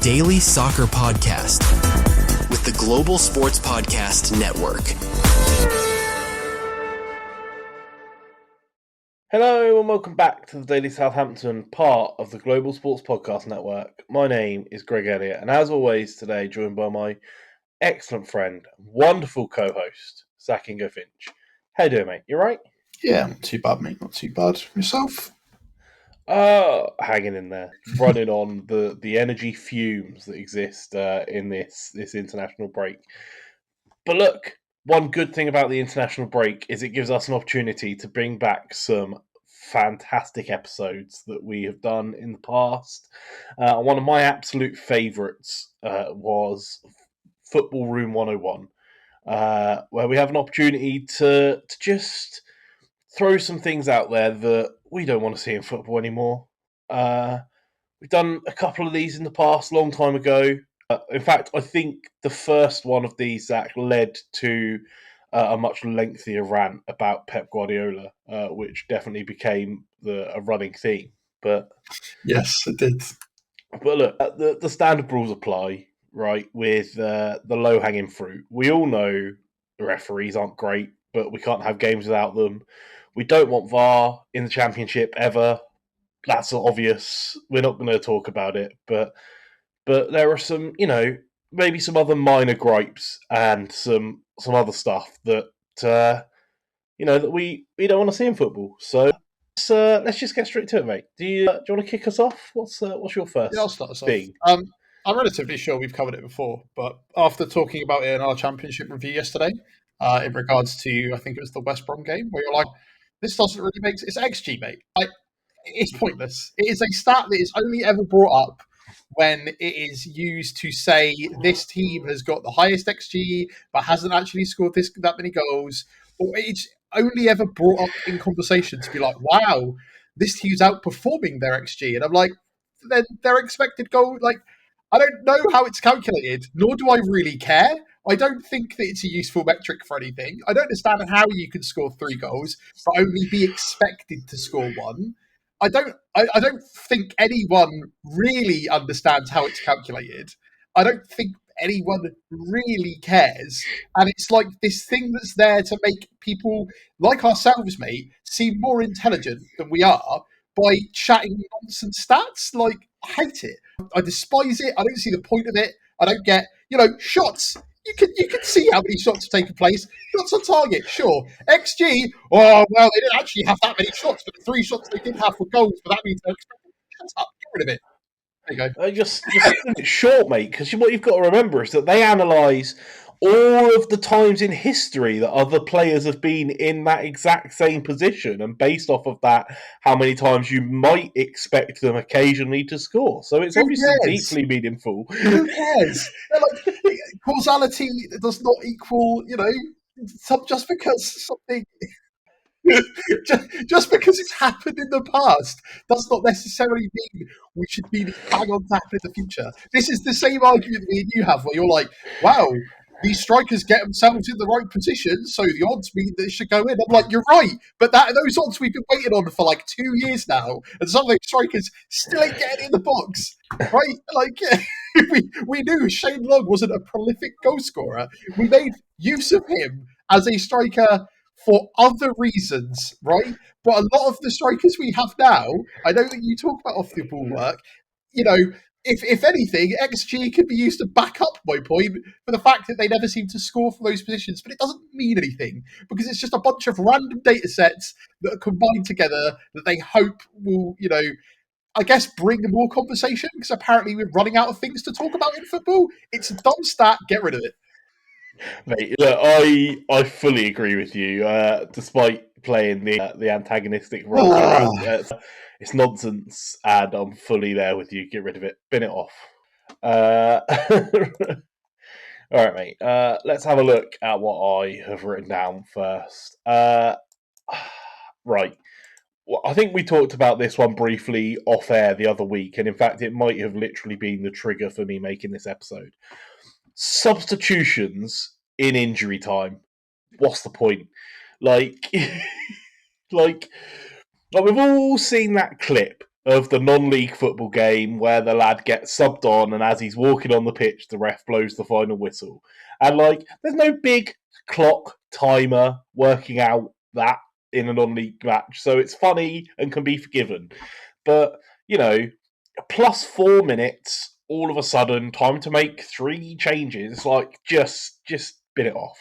daily soccer podcast with the Global Sports Podcast Network. Hello and welcome back to the Daily Southampton, part of the Global Sports Podcast Network. My name is Greg Elliott, and as always today joined by my excellent friend, wonderful co-host, Zach Ingo Finch. How you doing, mate? You right? Yeah, not too bad, mate. Not too bad. Yourself? Hanging in there, running on the energy fumes that exist in this international break. But look, one good thing about the international break is it gives us an opportunity to bring back some fantastic episodes that we have done in the past. One of my absolute favourites was Football Room 101, where we have an opportunity to just throw some things out there that we don't want to see in football anymore. We've done a couple of these in the past, long time ago. In fact, I think the first one of these, Zach, led to a much lengthier rant about Pep Guardiola, which definitely became a running theme. But yes, it did. But look, the standard rules apply, right, with the low-hanging fruit. We all know the referees aren't great, but we can't have games without them. We don't want VAR in the Championship ever. That's obvious. We're not going to talk about it, but there are some, maybe some other minor gripes and some other stuff that that we don't want to see in football. So let's just get straight to it, mate. Do you want to kick us off? What's your first? Yeah, I'll start us thing? off. I'm relatively sure we've covered it before, but after talking about it in our Championship review yesterday, in regards to, I think it was the West Brom game, where you're like, this doesn't really make sense. It's XG, mate. It's pointless. It is a stat that is only ever brought up when it is used to say this team has got the highest XG but hasn't actually scored that many goals. Or it's only ever brought up in conversation to be like, wow, this team's outperforming their XG. And I'm like, then their expected goal, like, I don't know how it's calculated, nor do I really care. I don't think that it's a useful metric for anything. I don't understand how you can score 3 goals but only be expected to score 1. I don't think anyone really understands how it's calculated. I don't think anyone really cares. And it's like this thing that's there to make people like ourselves, mate, seem more intelligent than we are by chatting nonsense stats. Like, I hate it. I despise it. I don't see the point of it. I don't get, shots. You can see how many shots have taken place. Shots on target, sure. XG, well, they didn't actually have that many shots, but the 3 shots they did have were goals, but that means they're expected. Shut up, get rid of it. There you go. Just short, mate, because what you've got to remember is that they analyse all of the times in history that other players have been in that exact same position, and based off of that, how many times you might expect them occasionally to score. So it's obviously deeply meaningful. Who cares? Like, causality does not equal, just because something... just because it's happened in the past does not necessarily mean we should be bang on to happen in the future. This is the same argument me and you have, where you're like, wow, these strikers get themselves in the right position, so the odds mean that it should go in. I'm like, you're right, but those odds we've been waiting on for like 2 years now, and some of those strikers still ain't getting in the box, right? Like, we knew Shane Long wasn't a prolific goal scorer. We made use of him as a striker for other reasons, right? But a lot of the strikers we have now, I know that you talk about off the ball work, if anything, XG could be used to back up my point for the fact that they never seem to score for those positions, but it doesn't mean anything because it's just a bunch of random data sets that are combined together that they hope will, I guess bring more conversation, because apparently we're running out of things to talk about in football. It's a dumb stat, get rid of it. Mate, look, I fully agree with you. Despite playing the antagonistic role, it's nonsense, and I'm fully there with you. Get rid of it, bin it off. All right, mate. Let's have a look at what I have written down first. Right. Well, I think we talked about this one briefly off air the other week, and in fact, it might have literally been the trigger for me making this episode. Substitutions in injury time. What's the point? Like we've all seen that clip of the non-league football game where the lad gets subbed on, and as he's walking on the pitch, the ref blows the final whistle. And there's no big clock timer working out that in a non-league match, so it's funny and can be forgiven. But plus 4 minutes, all of a sudden, time to make 3 changes. Just bin it off.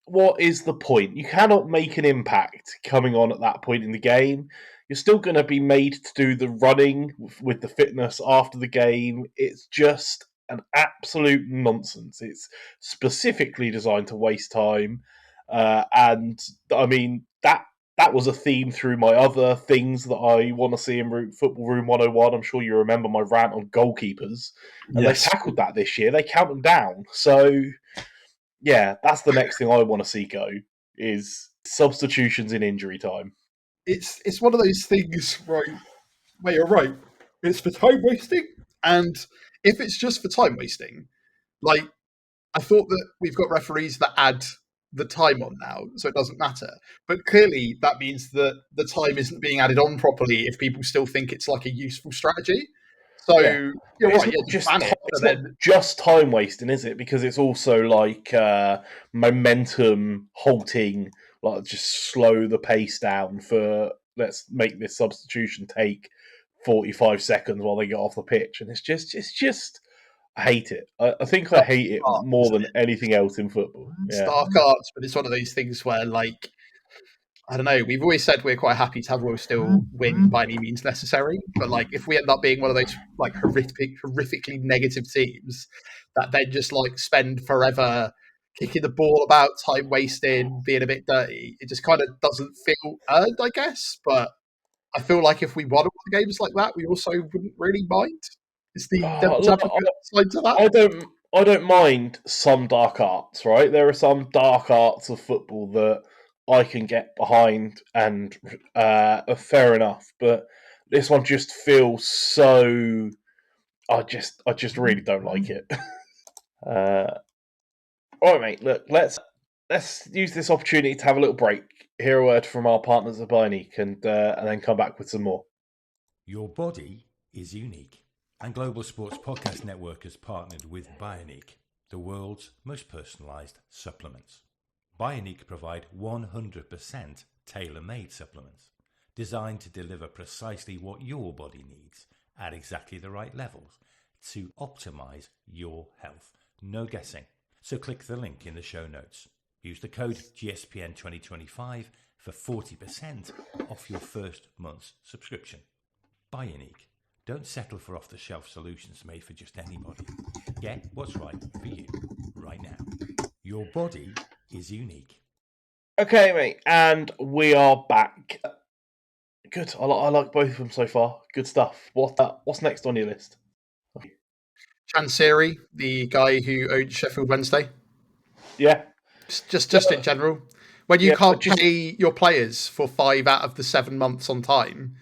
What is the point? You cannot make an impact coming on at that point in the game. You're still going to be made to do the running with the fitness after the game. It's just an absolute nonsense. It's specifically designed to waste time. And I mean, that was a theme through my other things that I want to see in Football Room 101. I'm sure you remember my rant on goalkeepers. And They tackled that this year. They count them down. So, yeah, that's the next thing I want to see go, is substitutions in injury time. It's one of those things, right, where you're right. It's for time wasting. And if it's just for time wasting, I thought that we've got referees that add the time on now, so it doesn't matter. But clearly that means that the time isn't being added on properly if people still think it's like a useful strategy. So you're right, it's not just time wasting, is it? Because it's also momentum halting, just slow the pace down for, let's make this substitution take 45 seconds while they get off the pitch. And it's just I hate it. I think I hate it more than anything else in football. It's dark arts, but it's one of those things where, I don't know, we've always said we're quite happy to have Royal still win by any means necessary. But, if we end up being one of those, horrifically negative teams that then just, spend forever kicking the ball about, time wasting, being a bit dirty, it just kind of doesn't feel earned, I guess. But I feel like if we won all the games like that, we also wouldn't really mind. It's the devil's advocate side to that. I don't mind some dark arts, right? There are some dark arts of football that I can get behind, and fair enough. But this one just feels so. I just really don't like it. All right, mate. Look, let's use this opportunity to have a little break. Hear a word from our partners at Bioniq, and then come back with some more. Your body is unique. And Global Sports Podcast Network has partnered with Bioniq, the world's most personalised supplements. Bioniq provide 100% tailor-made supplements designed to deliver precisely what your body needs at exactly the right levels to optimise your health. No guessing. So click the link in the show notes. Use the code GSPN 2025 for 40% off your first month's subscription. Bioniq. Don't settle for off-the-shelf solutions made for just anybody. Get what's right for you right now. Your body is unique. Okay, mate, and we are back. Good. I like both of them so far. Good stuff. What's next on your list? Chansiri, the guy who owned Sheffield Wednesday. Yeah. Just in general. When you can't pay your players for 5 out of the 7 months on time,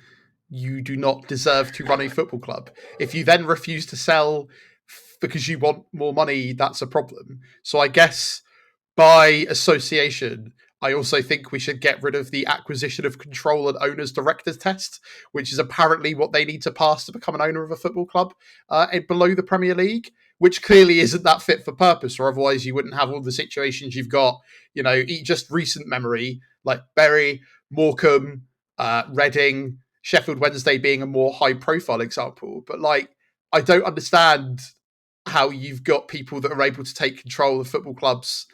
you do not deserve to run a football club. If you then refuse to sell because you want more money, that's a problem. So I guess by association, I also think we should get rid of the acquisition of control and owners directors test, which is apparently what they need to pass to become an owner of a football club below the Premier League, which clearly isn't that fit for purpose, or otherwise you wouldn't have all the situations you've got, just recent memory, like Bury, Morecambe, Reading, Sheffield Wednesday being a more high-profile example. But, I don't understand how you've got people that are able to take control of football clubs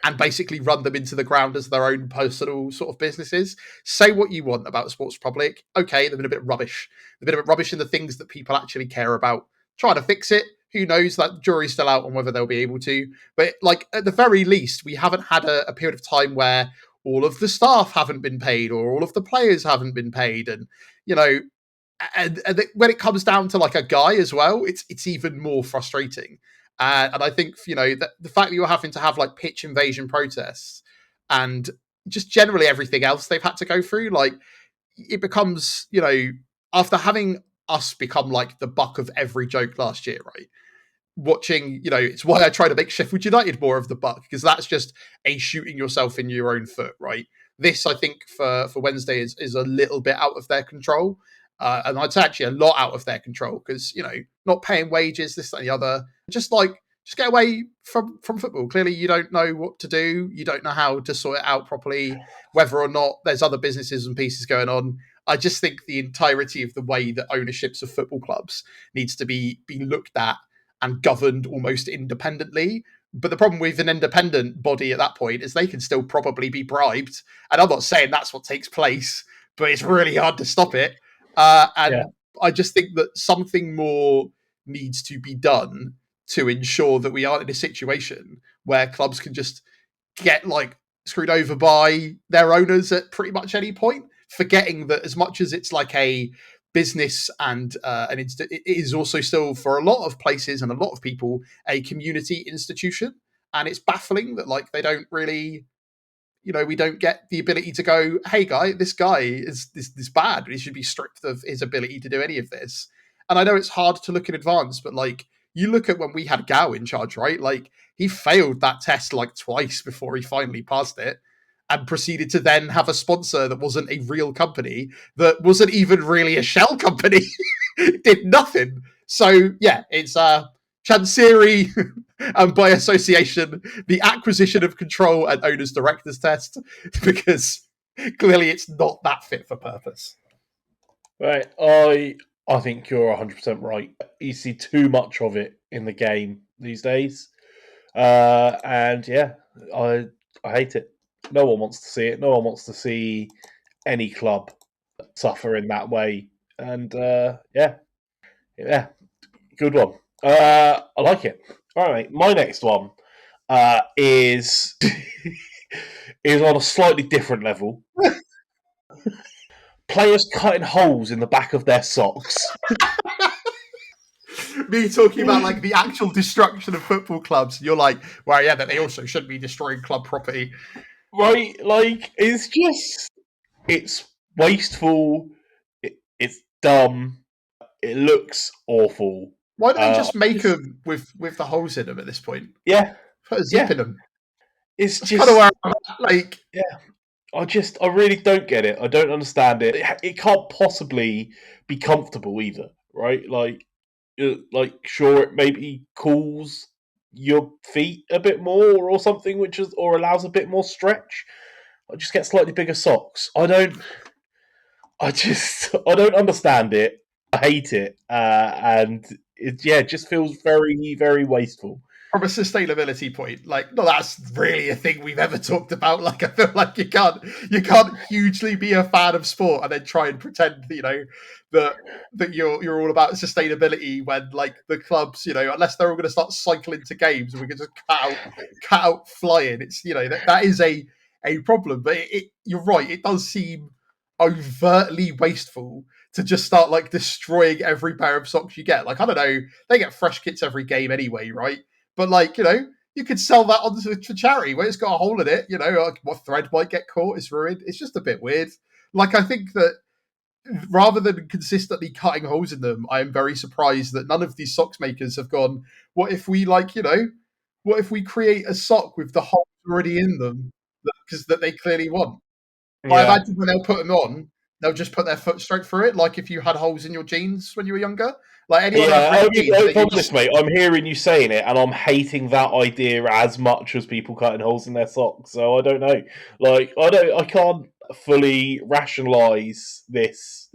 and basically run them into the ground as their own personal sort of businesses. Say what you want about the Sports Republic. Okay, they've been a bit rubbish. They've been a bit rubbish in the things that people actually care about. Trying to fix it. Who knows? That jury's still out on whether they'll be able to. But, at the very least, we haven't had a period of time where all of the staff haven't been paid or all of the players haven't been paid. And, and when it comes down to a guy as well, it's even more frustrating. And I think, the fact that you're having to have pitch invasion protests and just generally everything else they've had to go through, it becomes, after having us become the buck of every joke last year, right? Watching, it's why I try to make Sheffield United more of the buck, because that's just a shooting yourself in your own foot, right? This, I think, for Wednesday is a little bit out of their control. and it's actually a lot out of their control because, not paying wages, this, that, and the other. Just get away from football. Clearly, you don't know what to do. You don't know how to sort it out properly, whether or not there's other businesses and pieces going on. I just think the entirety of the way that ownerships of football clubs needs to be looked at and governed almost independently. But the problem with an independent body at that point is they can still probably be bribed. And I'm not saying that's what takes place, but it's really hard to stop it. I just think that something more needs to be done to ensure that we aren't in a situation where clubs can just get screwed over by their owners at pretty much any point, forgetting that as much as it's like a business and it is also still, for a lot of places and a lot of people, a community institution. And it's baffling that they don't really, we don't get the ability to go, hey this guy is this bad, he should be stripped of his ability to do any of this. And I know it's hard to look in advance, but you look at when we had Gao in charge, right? He failed that test twice before he finally passed it, and proceeded to then have a sponsor that wasn't a real company, that wasn't even really a shell company. Did nothing. So yeah, it's Chancery and by association, the acquisition of control and owners directors test, because clearly it's not that fit for purpose. Right. I think you're 100% right. You see too much of it in the game these days. And yeah, I hate it. No one wants to see it. No one wants to see any club suffer in that way. And yeah, good one. I like it. All right, my next one is is on a slightly different level. Players cutting holes in the back of their socks. Me talking about the actual destruction of football clubs. You're like, well, yeah, that they also shouldn't be destroying club property. Right, it's wasteful, it's dumb, it looks awful. Why don't they just make them with the holes in them at this point? Yeah. Put a zip in them. It's That's just... kind of where I'm at, yeah. I really don't get it. I don't understand it. It can't possibly be comfortable either, right? Sure, it maybe cools your feet a bit more or something, or allows a bit more stretch. I just get slightly bigger socks. I don't understand it. I hate it, and it just feels very, very wasteful. From a sustainability point, that's really a thing we've ever talked about. I feel like you can't hugely be a fan of sport and then try and pretend, that you're all about sustainability when the clubs, unless they're all going to start cycling to games and we can just cut out flying. It's that is a problem. But you're right. It does seem overtly wasteful to just start destroying every pair of socks you get. I don't know, they get fresh kits every game anyway, right? But you could sell that on to charity where it's got a hole in it. What thread might get caught is ruined. It's just a bit weird. I think that rather than consistently cutting holes in them, I am very surprised that none of these socks makers have gone, what if we what if we create a sock with the holes already in them because that they clearly want? Yeah. I imagine when they'll put them on, they'll just put their foot straight through it, like if you had holes in your jeans when you were younger. Mate, I'm hearing you saying it, and I'm hating that idea as much as people cutting holes in their socks. So I don't know. I can't fully rationalise this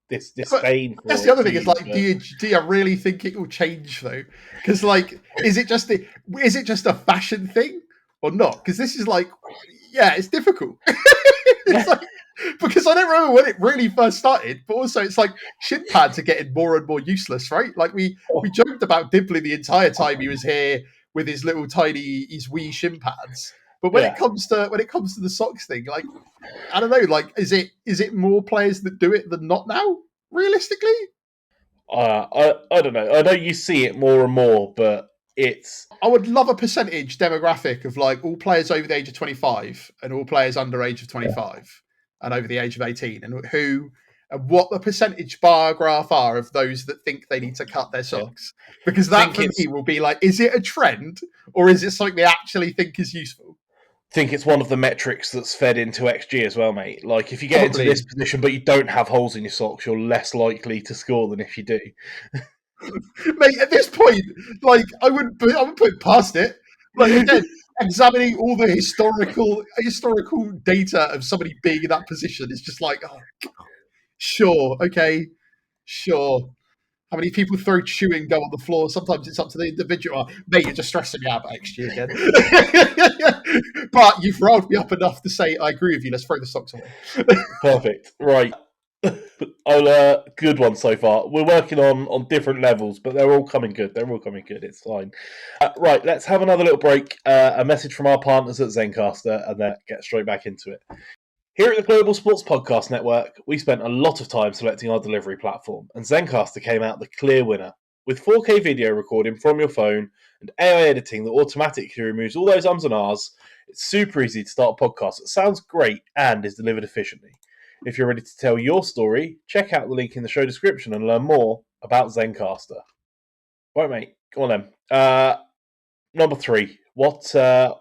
disdain. That's the other thing. Is do you really think it will change though? Because is it just a fashion thing or not? Because this is it's difficult. It's because I don't remember when it really first started, but also it's shin pads are getting more and more useless, right? We joked about Dibley the entire time he was here with his little tiny, his wee shin pads. But when it comes to the socks thing, I don't know, is it more players that do it than not now? Realistically, I don't know. I know you see it more and more, but I would love a percentage demographic of all players over the age of 25 and all players under age of 25 and over the age of 18, and what the percentage bar graph are of those that think they need to cut their socks. Because that for me will be is it a trend or is it something they actually think is useful? think it's one of the metrics that's fed into XG as well, mate. Like, if you get Probably. into this position but you don't have holes in your socks, you're less likely to score than if you do. Mate, at this point, like, I wouldn't put it past it. Like, again, examining all the historical data of somebody being in that position is just like, oh, sure, okay, sure. How many people throw chewing gum on the floor? Sometimes it's up to the individual. Mate, you're just stressing me out about XG again. But you've riled me up enough to say, I agree with you. Let's throw the socks away. Perfect. Right. Good one so far. We're working on different levels, but they're all coming good. It's fine. Right, let's have another little break. A message from our partners at Zencastr, and then get straight back into it. Here at the Global Sports Podcast Network, we spent a lot of time selecting our delivery platform, and Zencastr came out the clear winner. With 4K video recording from your phone and AI editing that automatically removes all those ums and ahs, it's super easy to start a podcast that sounds great and is delivered efficiently. If you're ready to tell your story, check out the link in the show description and learn more about Zencastr. Right, mate, go on then. Number 3, what's your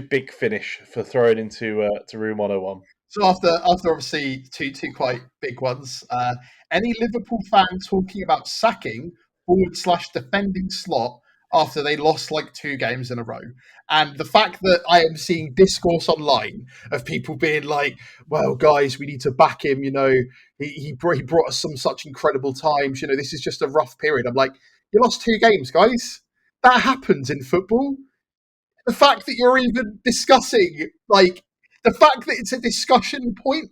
big finish for throwing into to Room 101? So after obviously two quite big ones, any Liverpool fan talking about sacking /defending Slot after they lost like 2 games in a row, and the fact that I am seeing discourse online of people being like, "Well, guys, we need to back him. You know, he brought us some such incredible times. You know, this is just a rough period." I'm like, you lost 2 games, guys. That happens in football. The fact that you're even discussing, like, the fact that it's a discussion point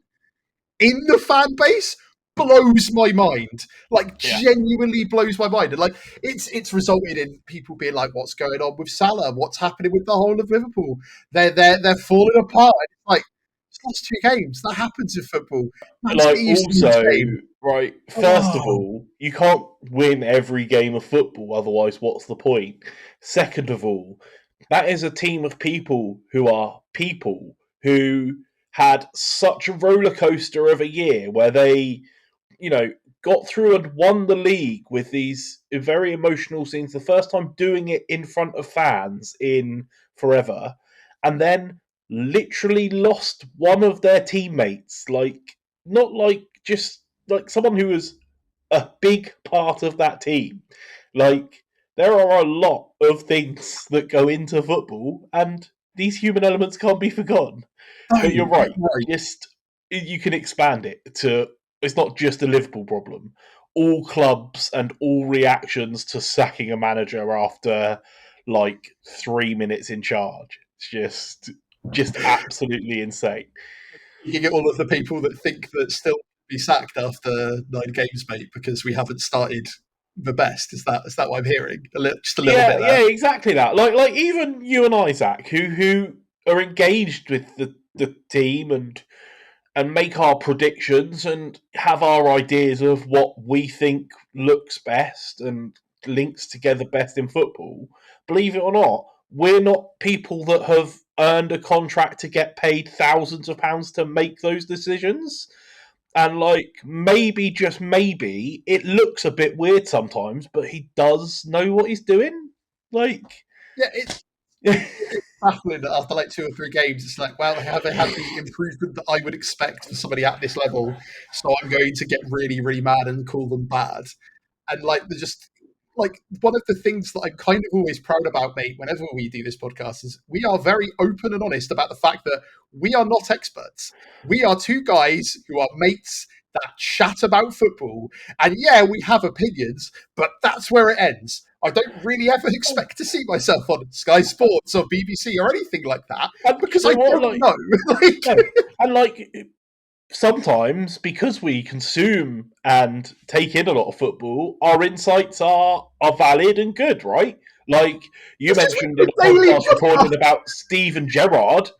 in the fan base blows my mind. Like, genuinely blows my mind. And like, it's resulted in people being like, "What's going on with Salah? What's happening with the whole of Liverpool? They're falling apart." And it's like, it's lost 2 games. That happens in football. Like, also, right, first of all, you can't win every game of football, otherwise what's the point? Second of all, that is a team of people who had such a roller coaster of a year where they, got through and won the league with these very emotional scenes, the first time doing it in front of fans in forever, and then literally lost one of their teammates, not like just like someone who was a big part of that team. Like, there are a lot of things that go into football, and these human elements can't be forgotten. But you're right. You can expand it to, it's not just a Liverpool problem. All clubs and all reactions to sacking a manager after 3 minutes in charge. It's just absolutely insane. You get all of the people that think that still be sacked after 9 games, mate, because we haven't started the best. Is that what I'm hearing? Just a little bit there. Yeah, exactly that. Like even you and I, Zach, who are engaged with the team and make our predictions and have our ideas of what we think looks best and links together best in football. Believe it or not, we're not people that have earned a contract to get paid thousands of pounds to make those decisions. And maybe, just maybe, it looks a bit weird sometimes, but he does know what he's doing. It's baffling that after 2 or 3 games, it's like, well, have they had the improvement that I would expect for somebody at this level? So I'm going to get really, really mad and call them bad. And they're just one of the things that I'm kind of always proud about, mate, whenever we do this podcast, is we are very open and honest about the fact that we are not experts. We are 2 guys who are mates that chat about football. And yeah, we have opinions, but that's where it ends. I don't really ever expect to see myself on Sky Sports or BBC or anything like that, because I don't know. And sometimes, because we consume and take in a lot of football, our insights are valid and good, right? Like you mentioned in a podcast recording about Steven Gerrard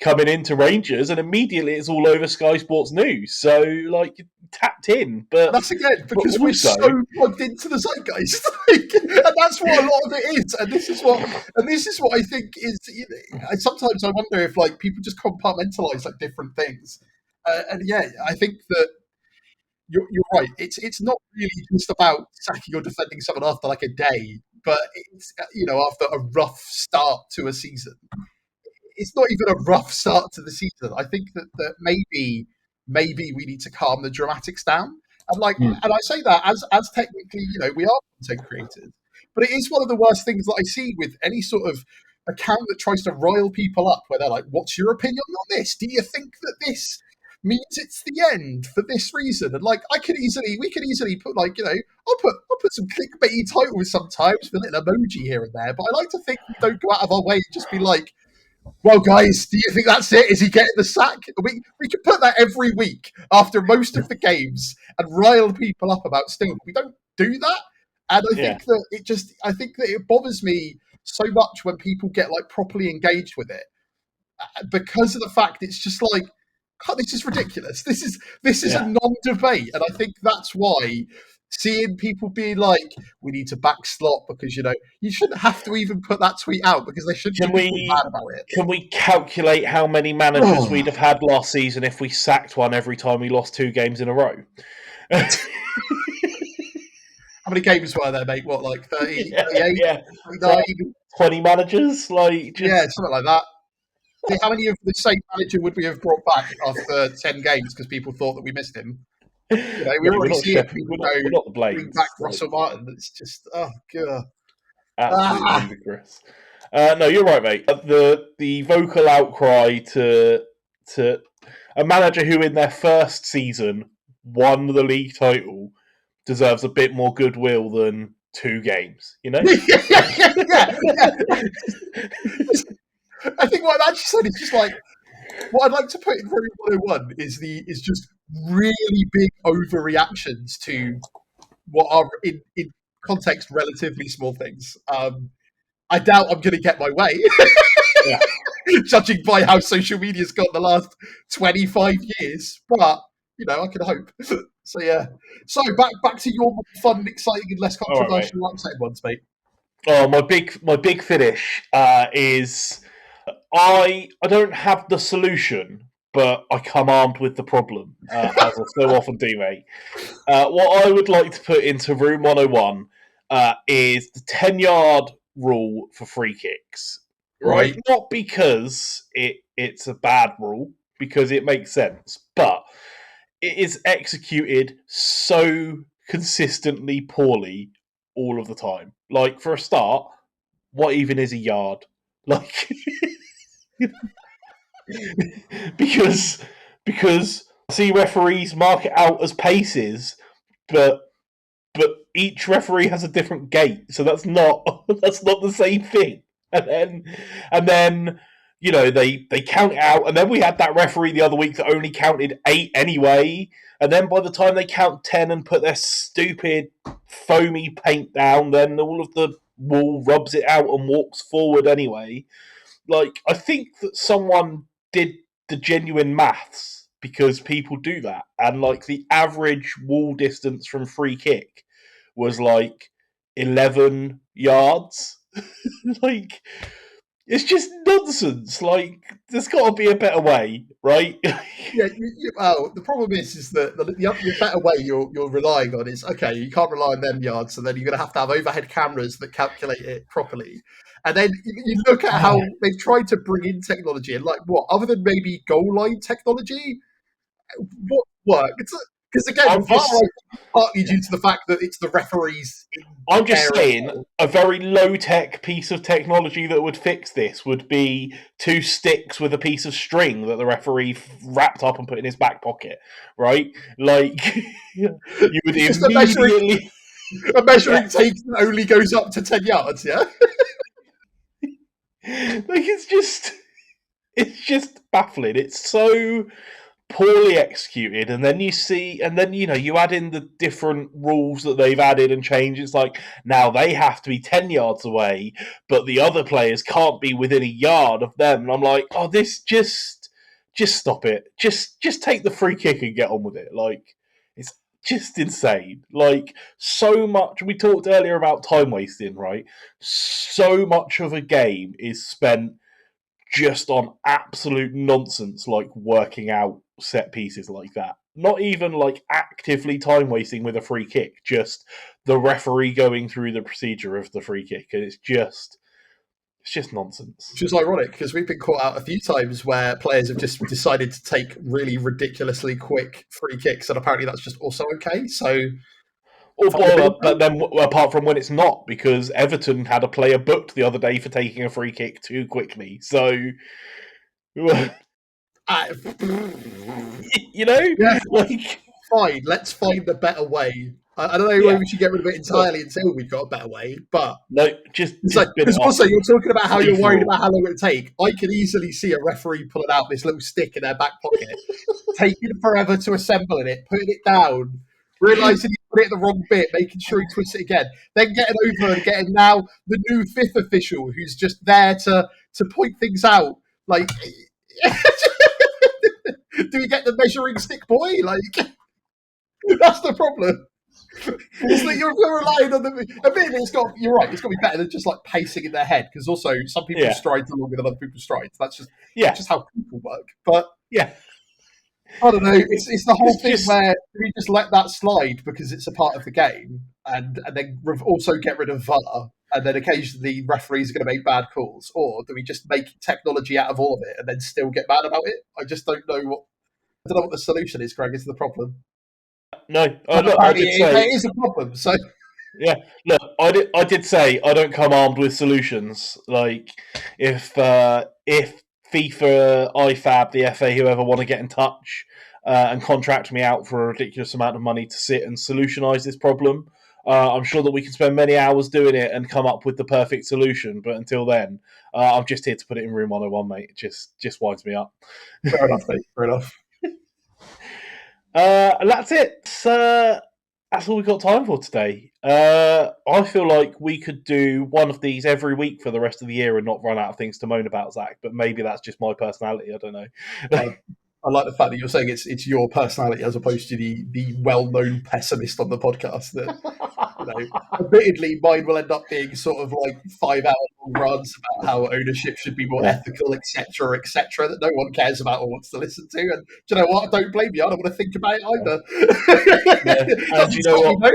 coming into Rangers, and immediately it's all over Sky Sports News. So, tapped in. But that's again because we're so plugged into the zeitgeist, and that's what a lot of it is. And this is what I think is. Sometimes I wonder if people just compartmentalize different things. And yeah, I think that you're right. It's not really just about sacking or defending someone after a day, but it's after a rough start to a season. it's not even a rough start to the season. I think that maybe we need to calm the dramatics down. And and I say that as technically, we are content creators, but it is one of the worst things that I see with any sort of account that tries to rile people up, where they're like, "What's your opinion on this? Do you think that this means it's the end for this reason?" And we could easily put I'll put some clickbaity titles sometimes with a little emoji here and there, but I like to think we don't go out of our way and just be like, "Well, guys, do you think that's it? Is he getting the sack?" We could put that every week after most of the games and rile people up about still. We don't do that, and I think that it bothers me so much when people get properly engaged with it, because of the fact it's just like, God, this is ridiculous. This is a non-debate, and I think that's why seeing people being like, "We need to back Slot because you shouldn't have to even put that tweet out because they shouldn't be mad about it." Can we calculate how many managers we'd have had last season if we sacked one every time we lost 2 games in a row? How many games were there, mate? What, 30, 38, 39? 20 managers? Yeah, something like that. How many of the same manager would we have brought back after 10 games because people thought that we missed him? We're already seeing people we're not the bring back Russell Martin. It's just, oh, God. Absolutely ludicrous. No, you're right, mate. The vocal outcry to a manager who in their first season won the league title deserves a bit more goodwill than 2 games, yeah. I think what I've actually said is just what I'd like to put in Very 101 is just really big overreactions to what are in context relatively small things. I doubt I'm going to get my way, judging by how social media's gone the last 25 years. But I can hope. So yeah. So back to your more fun, exciting, and less controversial upset ones, mate. Oh, my big finish is I don't have the solution, but I come armed with the problem, as I so often do, mate. What I would like to put into Room 101 is the 10-yard rule for free kicks. Right? Not because it's a bad rule, because it makes sense, but it is executed so consistently poorly all of the time. For a start, what even is a yard? because I see referees mark it out as paces, but each referee has a different gate, so that's not the same thing. And then they count it out, and then we had that referee the other week that only counted 8 anyway. And then by the time they count 10 and put their stupid foamy paint down, then all of the wall rubs it out and walks forward anyway. I think that someone did the genuine maths, because people do that, and the average wall distance from free kick was 11 yards. It's just nonsense. There's got to be a better way, right? Yeah. The problem is that the better way you're relying on is, okay, you can't rely on them yards, so then you're going to have overhead cameras that calculate it properly. And then you look at how they've tried to bring in technology, and what, other than maybe goal line technology, what works? Because again, partly due to the fact that it's the referees. I'm just saying, a very low-tech piece of technology that would fix this would be 2 sticks with a piece of string that the referee wrapped up and put in his back pocket, right? You would immediately... A measuring tape that only goes up to 10 yards, yeah? It's just baffling. It's so poorly executed, and then you add in the different rules that they've added and changed. It's now they have to be 10 yards away, but the other players can't be within a yard of them. And I'm like, oh, this just stop it. Just take the free kick and get on with it. It's just insane. So much. We talked earlier about time wasting, right? So much of a game is spent just on absolute nonsense, working out set pieces like that. Not even actively time wasting with a free kick, just the referee going through the procedure of the free kick. And It's just nonsense. Which is ironic because we've been caught out a few times where players have just decided to take really ridiculously quick free kicks, and apparently that's just also okay. So, But then, apart from when it's not, because Everton had a player booked the other day for taking a free kick too quickly. So, you know, yeah, like, fine. Let's find a better way. I don't know whether we should get rid of it entirely until we've got a better way, but no, just because also you're talking about how you're worried about how long it'll take. I can easily see a referee pulling out this little stick in their back pocket, taking forever to assemble it, putting it down, realising you put it in the wrong bit, making sure he twists it again, then getting over and getting now the new fifth official who's just there to point things out. Like, do we get the measuring stick boy? Like, that's the problem. It's like you're relying on the. Admittedly, you're right. It's got to be better than just like pacing in their head, because also some people's strides are longer than other people's strides. That's just how people work. But I don't know. It's the whole thing where we just let that slide because it's a part of the game, and then also get rid of VAR, and then occasionally referees are going to make bad calls, or do we just make technology out of all of it and then still get mad about it? I just don't know what the solution is, Greg. Is the problem? No, look, I did say it is a problem. So yeah, look, I did say I don't come armed with solutions. Like if FIFA, IFAB, the FA, whoever want to get in touch and contract me out for a ridiculous amount of money to sit and solutionize this problem, I'm sure that we can spend many hours doing it and come up with the perfect solution. But until then, I'm just here to put it in room 101, mate. It just winds me up. Fair enough, mate. Fair enough. And that's it. That's all we've got time for today. I feel like we could do one of these every week for the rest of the year and not run out of things to moan about, Zach. But maybe that's just my personality. I don't know. I like the fact that you're saying it's your personality as opposed to the well-known pessimist on the podcast. That, admittedly, mine will end up being sort of like 5-hour-long runs about how ownership should be more ethical, etc., that no one cares about or wants to listen to. And do you know what? I don't blame you. I don't want to think about it either. And do you know what?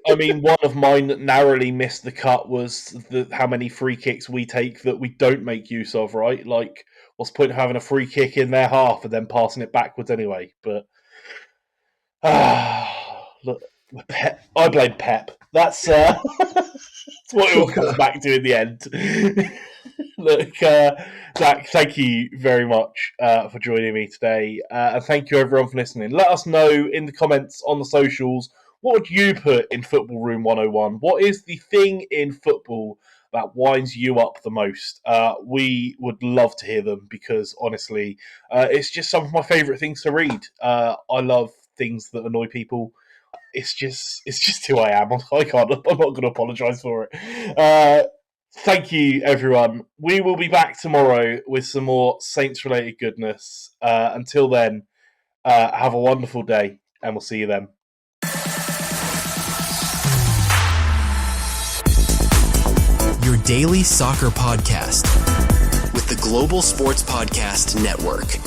I mean, one of mine that narrowly missed the cut was how many free kicks we take that we don't make use of, right? Like, what's the point of having a free kick in their half and then passing it backwards anyway? But look, I blame Pep. That's what it all comes back to in the end. Look, Zach, thank you very much for joining me today. And thank you, everyone, for listening. Let us know in the comments on the socials, what would you put in Football Room 101? What is the thing in football that winds you up the most? We would love to hear them because, honestly, it's just some of my favourite things to read. I love things that annoy people. It's just who I am. I'm not going to apologise for it. Thank you, everyone. We will be back tomorrow with some more Saints-related goodness. Until then, have a wonderful day, and we'll see you then. Your daily soccer podcast with the Global Sports Podcast Network.